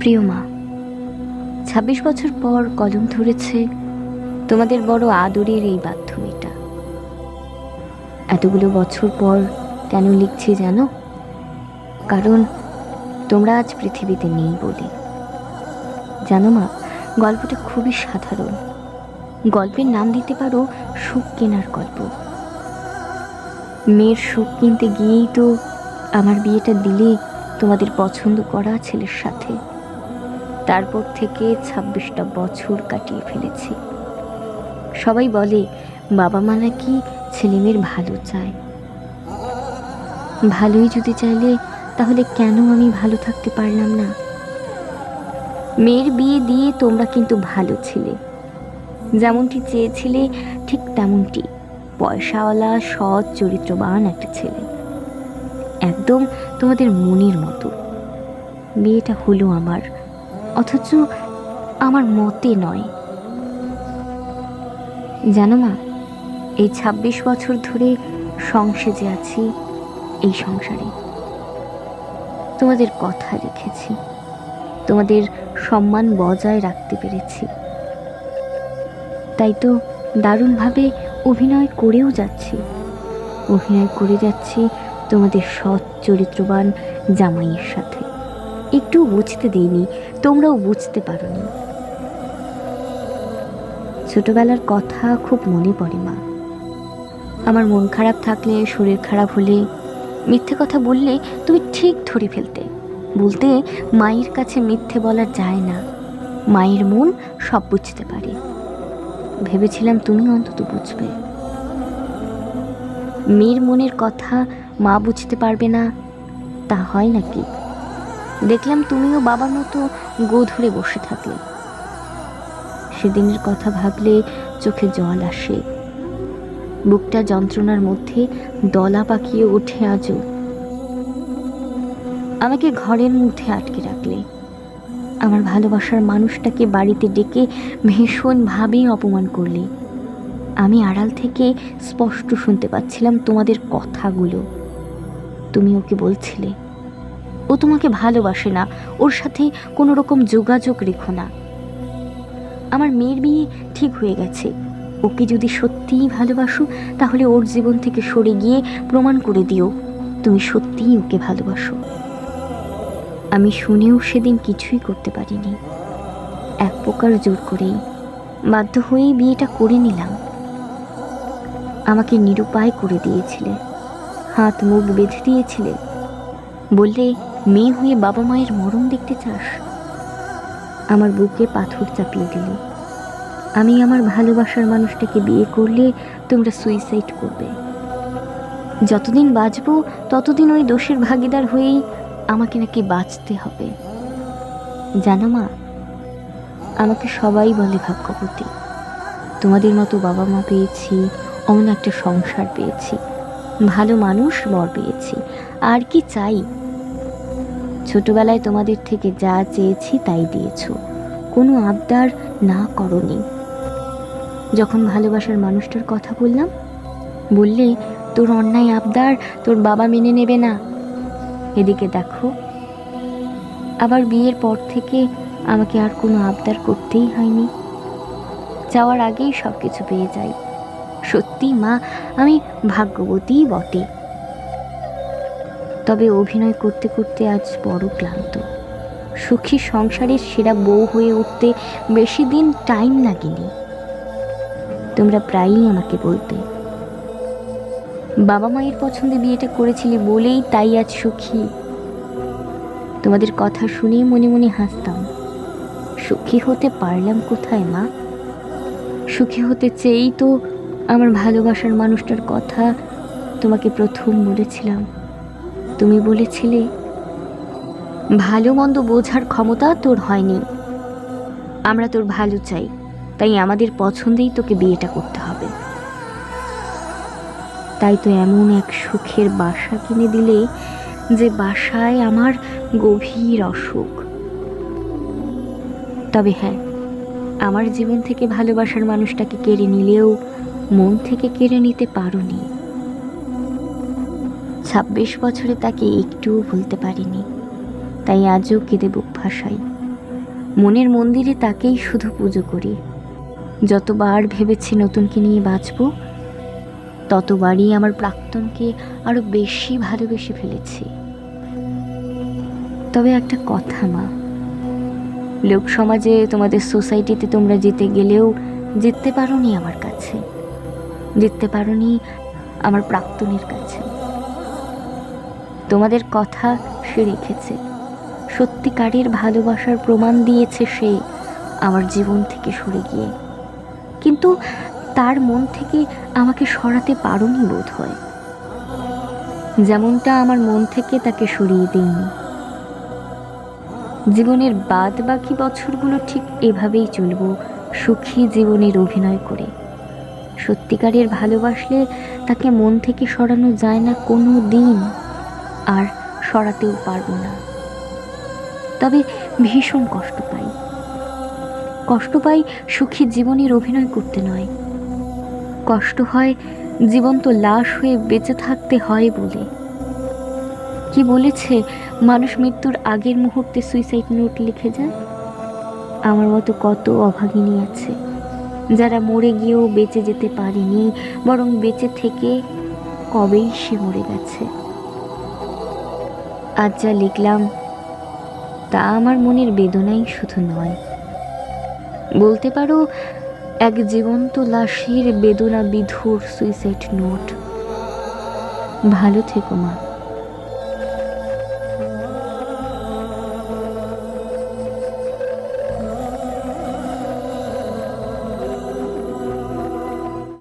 প্রিয় মা, ২৬ বছর পর কলম ধরেছে তোমাদের বড় আদরের এই বাধ্যমিটা। এতগুলো বছর পর কেন লিখছি জানো? কারণ তোমরা আজ পৃথিবীতে নেই বলে। জানো মা, গল্পটা খুবই সাধারণ। গল্পের নাম দিতে পারো সুখ কেনার গল্প। মেয়ের সুখ কিনতে গিয়েই তো আমার বিয়েটা দিলে তোমাদের পছন্দ করা ছেলের সাথে। তারপর থেকে ২৬টা বছর কাটিয়ে ফেলেছি। সবাই বলে বাবা মা নাকি ছেলেমেয়ের ভালো চায়। ভালোই যদি চাইলে তাহলে কেন আমি ভালো থাকতে পারলাম না? মেয়ের বিয়ে দিয়ে তোমরা কিন্তু ভালো ছিলে, যেমনটি চেয়েছিলে ঠিক তেমনটি পয়সাওয়ালা সৎ চরিত্রবান একটা ছেলে, একদম তোমাদের মনের মতো। বিয়েটা হলো আমার, অথচ আমার মতে নয়। জানো মা, এই ২৬ বছর ধরে সংসারে আছি। এই সংসারে তোমাদের কথা রেখেছি, তোমাদের সম্মান বজায় রাখতে পেরেছি। তাই তো দারুণভাবে অভিনয় করেও যাচ্ছি। অভিনয় করে যাচ্ছি তোমাদের সৎ চরিত্রবান জামাইয়ের সাথে। একটু বুঝতে দেইনি, তোমরাও বুঝতে পারোনি। ছোটবেলার কথা খুব মনে পড়ে মা। আমার মন খারাপ থাকলে, শরীর খারাপ হলে, মিথ্যে কথা বললে তুমি ঠিক ধরে ফেলতে। বলতে মায়ের কাছে মিথ্যে বলা যায় না, মায়ের মন সব বুঝতে পারে। ভেবেছিলাম তুমি অন্তত বুঝবে। মেয়ের মনের কথা মা বুঝতে পারবে না, তা হয় নাকি? দেখলাম তুমিও বাবার মতো গো ধরে বসে থাকলে। সেদিনের কথা ভাবলে চোখে জল আসে, বুকটা যন্ত্রণার মধ্যে দলা পাকিয়ে ওঠে আজও। আমাকে ঘরের মধ্যে আটকে রাখলে, আমার ভালোবাসার মানুষটাকে বাড়িতে ডেকে ভীষণভাবে অপমান করলে। আমি আড়াল থেকে স্পষ্ট শুনতে পাচ্ছিলাম তোমাদের কথাগুলো। তুমি ওকে বলছিলে ও তোমাকে ভালোবাসে না, ওর সাথে কোনো রকম যোগাযোগ রেখো না। আমার মেয়ের বিয়ে ঠিক হয়ে গেছে, ওকে যদি সত্যিই ভালোবাসো তাহলে ওর জীবন থেকে সরে গিয়ে প্রমাণ করে দিও তুমি সত্যিই ওকে ভালোবাসো। আমি শুনেও সেদিন কিছুই করতে পারিনি। এক প্রকার জোর করেই, বাধ্য হয়েই বিয়েটা করে নিলাম। আমাকে নিরুপায় করে দিয়েছিলে, হাত মুখ বেঁধে দিয়েছিলে। বললে মেয়ে হয়ে বাবা মায়ের মরণ দেখতে চাস। আমার বুকে পাথর চাপিয়ে দিলে। আমি আমার ভালোবাসার মানুষটাকে বিয়ে করলে তোমরা সুইসাইড করবে। যতদিন বাঁচবো ততদিন ওই দোষের ভাগিদার হয়েই আমাকে নাকি বাঁচতে হবে। জানো মা, আমাকে সবাই বলে ভাগ্যবতী। তোমাদের মতো বাবা মা পেয়েছি, অমন একটা সংসার পেয়েছি, ভালো মানুষ বর পেয়েছি। আর কি চাই? ছোটবেলায় তোমাদের থেকে যা চেয়েছি তাই দিয়েছ, কোনো আবদার না করনি। যখন ভালোবাসার মানুষটার কথা বললাম, বললে তোর অন্যায় আবদার তোর বাবা মেনে নেবে না। এদিকে দেখো, আবার বিয়ের পর থেকে আমাকে আর কোনো আবদার করতেই হয়নি। যাওয়ার আগেই সব কিছু পেয়ে যাই। সত্যি মা, আমি ভাগ্যবতীই বটে। তবে অভিনয় করতে করতে আজ বড় ক্লান্ত। সুখী সংসারের সেরা বউ হয়ে উঠতে বেশি দিন টাইম লাগেনি। তোমরা প্রায়ই আমাকে বলতে বাবা মায়ের পছন্দে বিয়েটা করেছিলে বলেই তাই আজ সুখী। তোমাদের কথা শুনে মনে মনে হাসতাম। সুখী হতে পারলাম কোথায় মা? সুখী হতে চেয়েই তো আমার ভালোবাসার মানুষটার কথা তোমাকে প্রথম বলেছিলাম। তুমি বলেছিলে ভালো মন্দ বোঝার ক্ষমতা তোর হয়নি, আমরা তোর ভালো চাই, তাই আমাদের পছন্দেই তোকে বিয়েটা করতে হবে। তাই তো এমন এক সুখের বাসা কিনে দিলে যে বাসায় আমার গভীর অসুখ। তবে হ্যাঁ, আমার জীবন থেকে ভালোবাসার মানুষটাকে কেড়ে নিলেও মন থেকে কেড়ে নিতে পারোনি। ২৬ বছরে তাকে একটুও ভুলতে পারিনি, তাই আজও কেঁদে বুক ভাসাই। মনের মন্দিরে তাকেই শুধু পুজো করি। যতবার ভেবেছি নতুনকে নিয়ে বাঁচব, ততবারই আমার প্রাক্তনকে আরো বেশি ভালোবেসে ফেলেছি। তবে একটা কথা মা, লোক সমাজে, তোমাদের সোসাইটিতে তোমরা জিতে গেলেও জিততে পারোনি আমার কাছে, জিততে পারোনি আমার প্রাক্তনের কাছে। তোমাদের কথা সে রেখেছে, সত্যিকারের ভালোবাসার প্রমাণ দিয়েছে সে আমার জীবন থেকে সরে গিয়ে, কিন্তু তার মন থেকে আমাকে সরাতে পারোনি বোধ হয়, যেমনটা আমার মন থেকে তাকে সরিয়ে দিইনি। জীবনের বাদ বাকি বছরগুলো ঠিক এভাবেই চলব, সুখী জীবনের অভিনয় করে। সত্যিকারের ভালোবাসলে তাকে মন থেকে সরানো যায় না কোনো দিন, আর সরাতেও পারবো না। তবে ভীষণ কষ্ট পাই সুখী জীবনের অভিনয় করতে নয়, কষ্ট হয় জীবন্ত লাশ হয়ে বেঁচে থাকতে হয় বলে। কি বলেছে, মানুষ মৃত্যুর আগের মুহূর্তে সুইসাইড নোট লিখে যায়। আমার মতো কত অভাগিনী আছে যারা মরে গিয়েও বেঁচে যেতে পারেনি, বরং বেঁচে থেকে কবেই সে মরে গেছে। আজ যা লিখলাম তা আমার মনের বেদনাই শুধু নয়, বলতে পারো এক জীবন্ত লাশের বেদনা বিধুর সুইসাইড নোট। ভালো থেকো মা।